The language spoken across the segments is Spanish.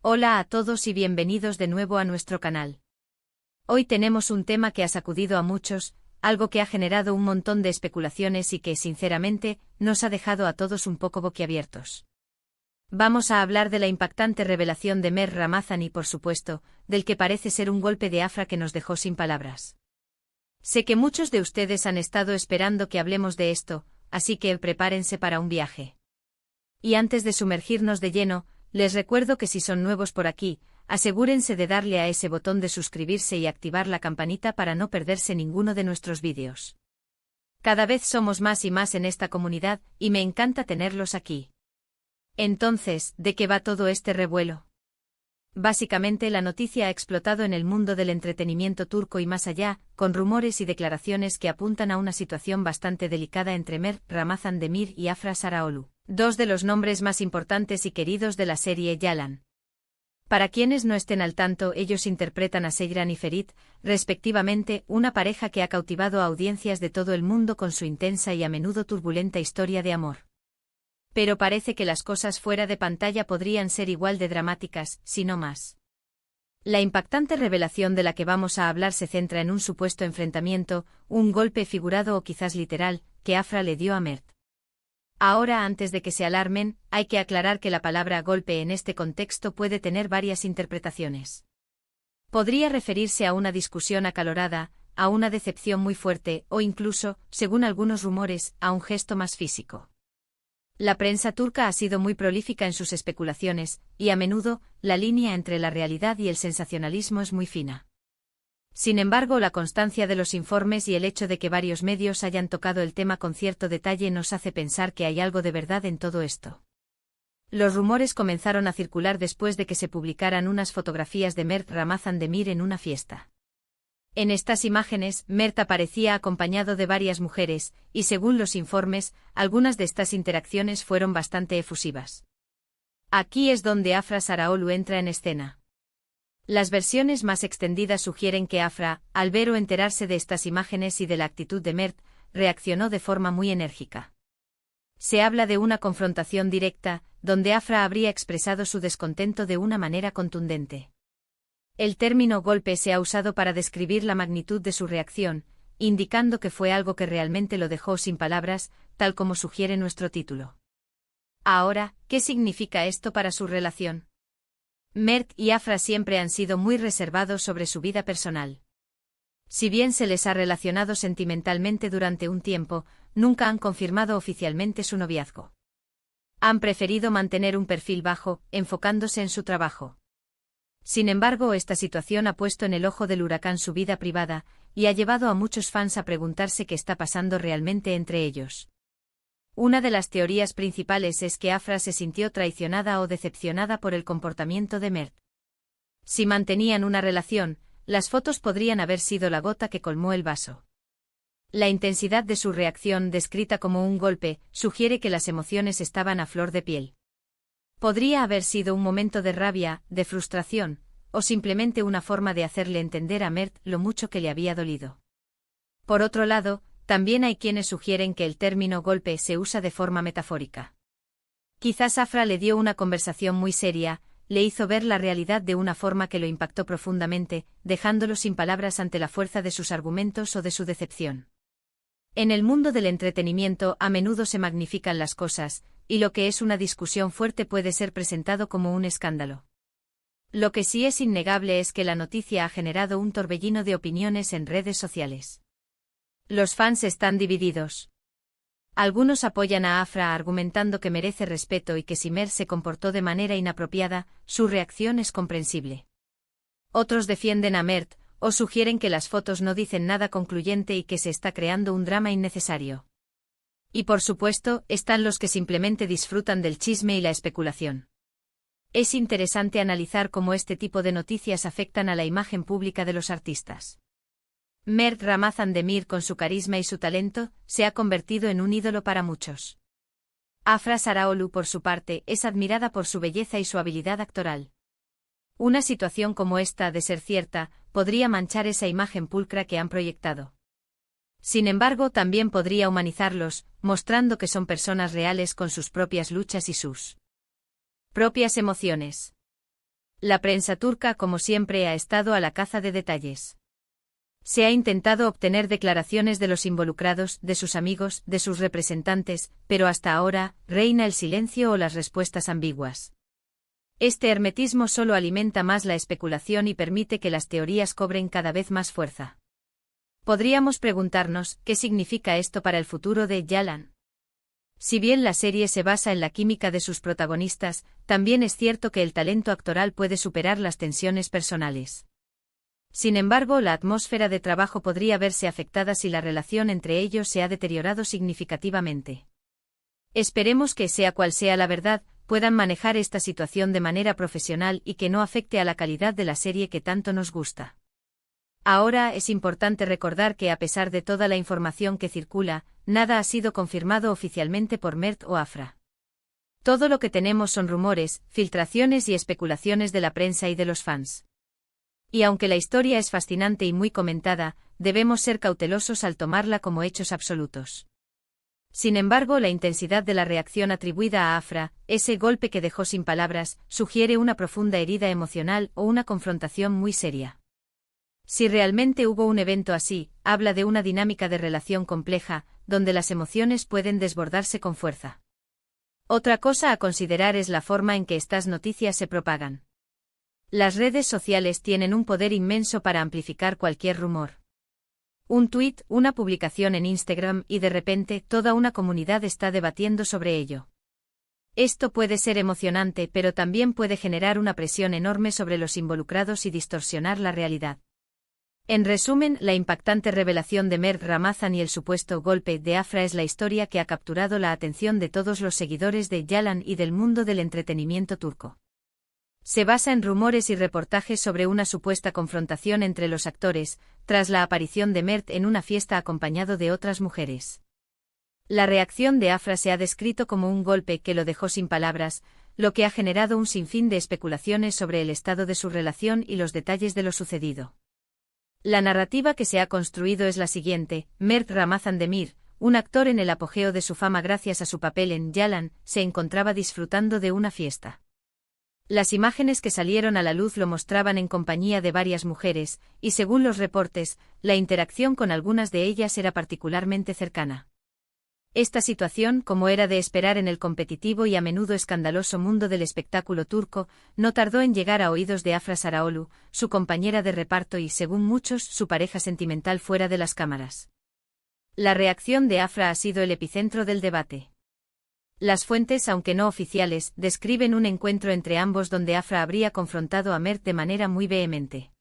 Hola a todos y bienvenidos de nuevo a nuestro canal. Hoy tenemos un tema que ha sacudido a muchos, algo que ha generado un montón de especulaciones y que, sinceramente, nos ha dejado a todos un poco boquiabiertos. Vamos a hablar de la impactante revelación de Mer Ramazan y, por supuesto, del que parece ser un golpe de Afra que nos dejó sin palabras. Sé que muchos de ustedes han estado esperando que hablemos de esto, así que prepárense para un viaje. Y antes de sumergirnos de lleno, les recuerdo que si son nuevos por aquí, asegúrense de darle a ese botón de suscribirse y activar la campanita para no perderse ninguno de nuestros vídeos. Cada vez somos más y más en esta comunidad, y me encanta tenerlos aquí. Entonces, ¿de qué va todo este revuelo? Básicamente la noticia ha explotado en el mundo del entretenimiento turco y más allá, con rumores y declaraciones que apuntan a una situación bastante delicada entre Mer Ramazan Demir y Afra Sarıoğlu, dos de los nombres más importantes y queridos de la serie Yalan. Para quienes no estén al tanto, ellos interpretan a Seyran y Ferit, respectivamente, una pareja que ha cautivado a audiencias de todo el mundo con su intensa y a menudo turbulenta historia de amor. Pero parece que las cosas fuera de pantalla podrían ser igual de dramáticas, si no más. La impactante revelación de la que vamos a hablar se centra en un supuesto enfrentamiento, un golpe figurado o quizás literal, que Afra le dio a Mert. Ahora, antes de que se alarmen, hay que aclarar que la palabra golpe en este contexto puede tener varias interpretaciones. Podría referirse a una discusión acalorada, a una decepción muy fuerte o incluso, según algunos rumores, a un gesto más físico. La prensa turca ha sido muy prolífica en sus especulaciones, y a menudo, la línea entre la realidad y el sensacionalismo es muy fina. Sin embargo, la constancia de los informes y el hecho de que varios medios hayan tocado el tema con cierto detalle nos hace pensar que hay algo de verdad en todo esto. Los rumores comenzaron a circular después de que se publicaran unas fotografías de Mert Ramazan Demir en una fiesta. En estas imágenes, Mert aparecía acompañado de varias mujeres, y según los informes, algunas de estas interacciones fueron bastante efusivas. Aquí es donde Afra Sarıoğlu entra en escena. Las versiones más extendidas sugieren que Afra, al ver o enterarse de estas imágenes y de la actitud de Mert, reaccionó de forma muy enérgica. Se habla de una confrontación directa, donde Afra habría expresado su descontento de una manera contundente. El término golpe se ha usado para describir la magnitud de su reacción, indicando que fue algo que realmente lo dejó sin palabras, tal como sugiere nuestro título. Ahora, ¿qué significa esto para su relación? Mert y Afra siempre han sido muy reservados sobre su vida personal. Si bien se les ha relacionado sentimentalmente durante un tiempo, nunca han confirmado oficialmente su noviazgo. Han preferido mantener un perfil bajo, enfocándose en su trabajo. Sin embargo, esta situación ha puesto en el ojo del huracán su vida privada, y ha llevado a muchos fans a preguntarse qué está pasando realmente entre ellos. Una de las teorías principales es que Afra se sintió traicionada o decepcionada por el comportamiento de Mert. Si mantenían una relación, las fotos podrían haber sido la gota que colmó el vaso. La intensidad de su reacción, descrita como un golpe, sugiere que las emociones estaban a flor de piel. Podría haber sido un momento de rabia, de frustración, o simplemente una forma de hacerle entender a Mert lo mucho que le había dolido. Por otro lado, también hay quienes sugieren que el término golpe se usa de forma metafórica. Quizás Afra le dio una conversación muy seria, le hizo ver la realidad de una forma que lo impactó profundamente, dejándolo sin palabras ante la fuerza de sus argumentos o de su decepción. En el mundo del entretenimiento a menudo se magnifican las cosas, y lo que es una discusión fuerte puede ser presentado como un escándalo. Lo que sí es innegable es que la noticia ha generado un torbellino de opiniones en redes sociales. Los fans están divididos. Algunos apoyan a Afra argumentando que merece respeto y que si Mert se comportó de manera inapropiada, su reacción es comprensible. Otros defienden a Mert, o sugieren que las fotos no dicen nada concluyente y que se está creando un drama innecesario. Y por supuesto, están los que simplemente disfrutan del chisme y la especulación. Es interesante analizar cómo este tipo de noticias afectan a la imagen pública de los artistas. Mert Ramazan Demir, con su carisma y su talento, se ha convertido en un ídolo para muchos. Afra Sarıoğlu, por su parte, es admirada por su belleza y su habilidad actoral. Una situación como esta, de ser cierta, podría manchar esa imagen pulcra que han proyectado. Sin embargo, también podría humanizarlos, mostrando que son personas reales con sus propias luchas y sus propias emociones. La prensa turca, como siempre, ha estado a la caza de detalles. Se ha intentado obtener declaraciones de los involucrados, de sus amigos, de sus representantes, pero hasta ahora, reina el silencio o las respuestas ambiguas. Este hermetismo solo alimenta más la especulación y permite que las teorías cobren cada vez más fuerza. Podríamos preguntarnos, ¿qué significa esto para el futuro de Yalan? Si bien la serie se basa en la química de sus protagonistas, también es cierto que el talento actoral puede superar las tensiones personales. Sin embargo, la atmósfera de trabajo podría verse afectada si la relación entre ellos se ha deteriorado significativamente. Esperemos que, sea cual sea la verdad, puedan manejar esta situación de manera profesional y que no afecte a la calidad de la serie que tanto nos gusta. Ahora es importante recordar que a pesar de toda la información que circula, nada ha sido confirmado oficialmente por Mert o Afra. Todo lo que tenemos son rumores, filtraciones y especulaciones de la prensa y de los fans. Y aunque la historia es fascinante y muy comentada, debemos ser cautelosos al tomarla como hechos absolutos. Sin embargo, la intensidad de la reacción atribuida a Afra, ese golpe que dejó sin palabras, sugiere una profunda herida emocional o una confrontación muy seria. Si realmente hubo un evento así, habla de una dinámica de relación compleja, donde las emociones pueden desbordarse con fuerza. Otra cosa a considerar es la forma en que estas noticias se propagan. Las redes sociales tienen un poder inmenso para amplificar cualquier rumor. Un tuit, una publicación en Instagram y de repente toda una comunidad está debatiendo sobre ello. Esto puede ser emocionante, pero también puede generar una presión enorme sobre los involucrados y distorsionar la realidad. En resumen, la impactante revelación de Mert Ramazan y el supuesto golpe de Afra es la historia que ha capturado la atención de todos los seguidores de Yalan y del mundo del entretenimiento turco. Se basa en rumores y reportajes sobre una supuesta confrontación entre los actores, tras la aparición de Mert en una fiesta acompañado de otras mujeres. La reacción de Afra se ha descrito como un golpe que lo dejó sin palabras, lo que ha generado un sinfín de especulaciones sobre el estado de su relación y los detalles de lo sucedido. La narrativa que se ha construido es la siguiente: Mert Ramazan Demir, un actor en el apogeo de su fama gracias a su papel en Yalan, se encontraba disfrutando de una fiesta. Las imágenes que salieron a la luz lo mostraban en compañía de varias mujeres, y según los reportes, la interacción con algunas de ellas era particularmente cercana. Esta situación, como era de esperar en el competitivo y a menudo escandaloso mundo del espectáculo turco, no tardó en llegar a oídos de Afra Saraoğlu, su compañera de reparto y, según muchos, su pareja sentimental fuera de las cámaras. La reacción de Afra ha sido el epicentro del debate. Las fuentes, aunque no oficiales, describen un encuentro entre ambos donde Afra habría confrontado a Mert de manera muy vehemente.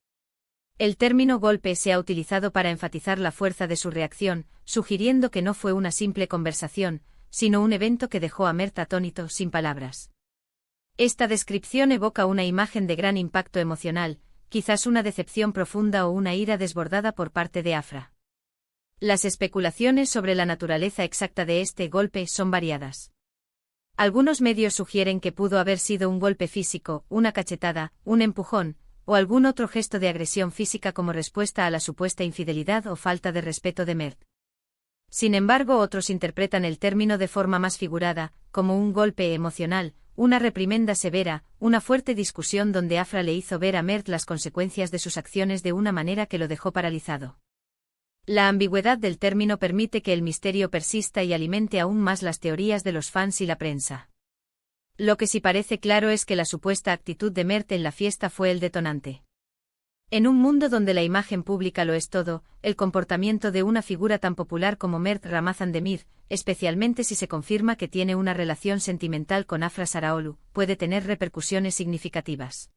El término golpe se ha utilizado para enfatizar la fuerza de su reacción, sugiriendo que no fue una simple conversación, sino un evento que dejó a Mert atónito, sin palabras. Esta descripción evoca una imagen de gran impacto emocional, quizás una decepción profunda o una ira desbordada por parte de Afra. Las especulaciones sobre la naturaleza exacta de este golpe son variadas. Algunos medios sugieren que pudo haber sido un golpe físico, una cachetada, un empujón, o algún otro gesto de agresión física como respuesta a la supuesta infidelidad o falta de respeto de Mert. Sin embargo, otros interpretan el término de forma más figurada, como un golpe emocional, una reprimenda severa, una fuerte discusión donde Afra le hizo ver a Mert las consecuencias de sus acciones de una manera que lo dejó paralizado. La ambigüedad del término permite que el misterio persista y alimente aún más las teorías de los fans y la prensa. Lo que sí parece claro es que la supuesta actitud de Mert en la fiesta fue el detonante. En un mundo donde la imagen pública lo es todo, el comportamiento de una figura tan popular como Mert Ramazan Demir, especialmente si se confirma que tiene una relación sentimental con Afra Saraoğlu, puede tener repercusiones significativas.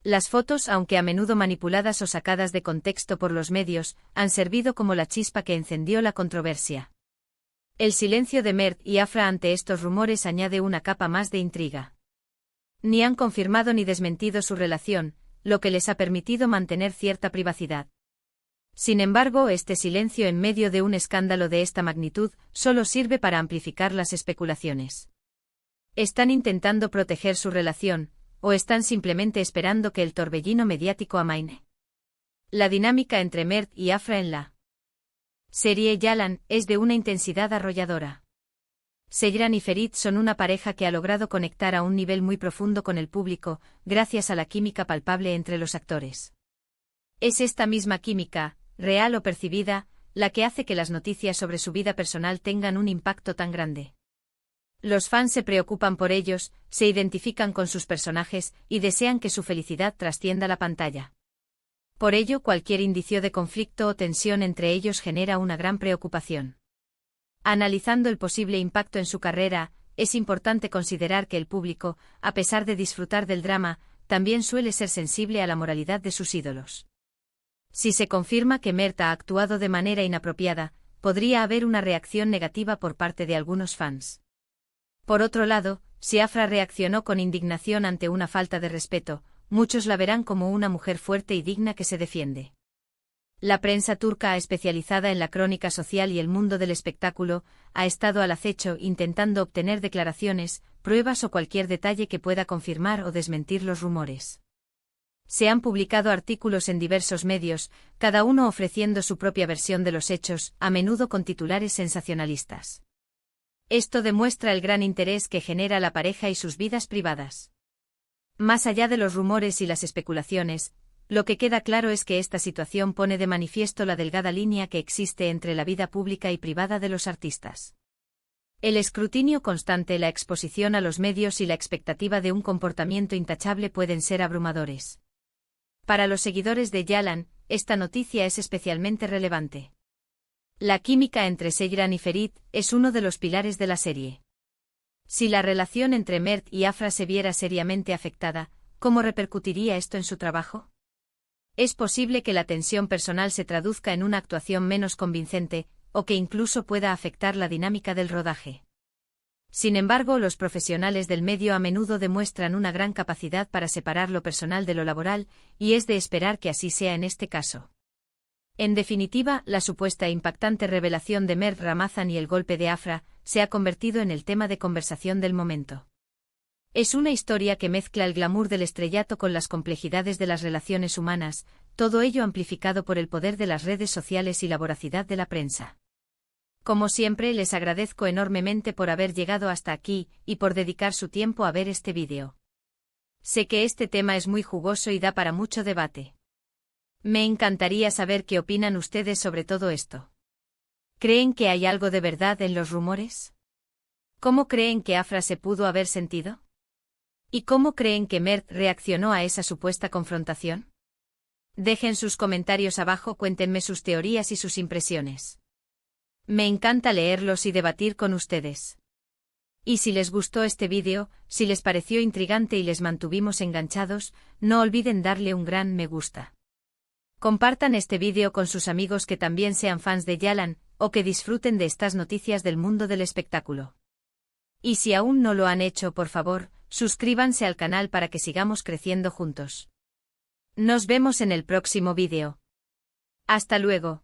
Las fotos, aunque a menudo manipuladas o sacadas de contexto por los medios, han servido como la chispa que encendió la controversia. El silencio de Mert y Afra ante estos rumores añade una capa más de intriga. Ni han confirmado ni desmentido su relación, lo que les ha permitido mantener cierta privacidad. Sin embargo, este silencio en medio de un escándalo de esta magnitud solo sirve para amplificar las especulaciones. ¿Están intentando proteger su relación, o están simplemente esperando que el torbellino mediático amaine? La dinámica entre Mert y Afra en la serie Yalan es de una intensidad arrolladora. Seyran y Ferit son una pareja que ha logrado conectar a un nivel muy profundo con el público, gracias a la química palpable entre los actores. Es esta misma química, real o percibida, la que hace que las noticias sobre su vida personal tengan un impacto tan grande. Los fans se preocupan por ellos, se identifican con sus personajes y desean que su felicidad trascienda la pantalla. Por ello, cualquier indicio de conflicto o tensión entre ellos genera una gran preocupación. Analizando el posible impacto en su carrera, es importante considerar que el público, a pesar de disfrutar del drama, también suele ser sensible a la moralidad de sus ídolos. Si se confirma que Mert ha actuado de manera inapropiada, podría haber una reacción negativa por parte de algunos fans. Por otro lado, si Afra reaccionó con indignación ante una falta de respeto, muchos la verán como una mujer fuerte y digna que se defiende. La prensa turca especializada en la crónica social y el mundo del espectáculo ha estado al acecho intentando obtener declaraciones, pruebas o cualquier detalle que pueda confirmar o desmentir los rumores. Se han publicado artículos en diversos medios, cada uno ofreciendo su propia versión de los hechos, a menudo con titulares sensacionalistas. Esto demuestra el gran interés que genera la pareja y sus vidas privadas. Más allá de los rumores y las especulaciones, lo que queda claro es que esta situación pone de manifiesto la delgada línea que existe entre la vida pública y privada de los artistas. El escrutinio constante, la exposición a los medios y la expectativa de un comportamiento intachable pueden ser abrumadores. Para los seguidores de Yalan, esta noticia es especialmente relevante. La química entre Seyran y Ferit es uno de los pilares de la serie. Si la relación entre Mert y Afra se viera seriamente afectada, ¿cómo repercutiría esto en su trabajo? Es posible que la tensión personal se traduzca en una actuación menos convincente, o que incluso pueda afectar la dinámica del rodaje. Sin embargo, los profesionales del medio a menudo demuestran una gran capacidad para separar lo personal de lo laboral, y es de esperar que así sea en este caso. En definitiva, la supuesta impactante revelación de Mert Ramazan y el golpe de Afra se ha convertido en el tema de conversación del momento. Es una historia que mezcla el glamour del estrellato con las complejidades de las relaciones humanas, todo ello amplificado por el poder de las redes sociales y la voracidad de la prensa. Como siempre, les agradezco enormemente por haber llegado hasta aquí y por dedicar su tiempo a ver este vídeo. Sé que este tema es muy jugoso y da para mucho debate. Me encantaría saber qué opinan ustedes sobre todo esto. ¿Creen que hay algo de verdad en los rumores? ¿Cómo creen que Afra se pudo haber sentido? ¿Y cómo creen que Mert reaccionó a esa supuesta confrontación? Dejen sus comentarios abajo, cuéntenme sus teorías y sus impresiones. Me encanta leerlos y debatir con ustedes. Y si les gustó este vídeo, si les pareció intrigante y les mantuvimos enganchados, no olviden darle un gran me gusta. Compartan este vídeo con sus amigos que también sean fans de Yalan, o que disfruten de estas noticias del mundo del espectáculo. Y si aún no lo han hecho, por favor, suscríbanse al canal para que sigamos creciendo juntos. Nos vemos en el próximo vídeo. Hasta luego.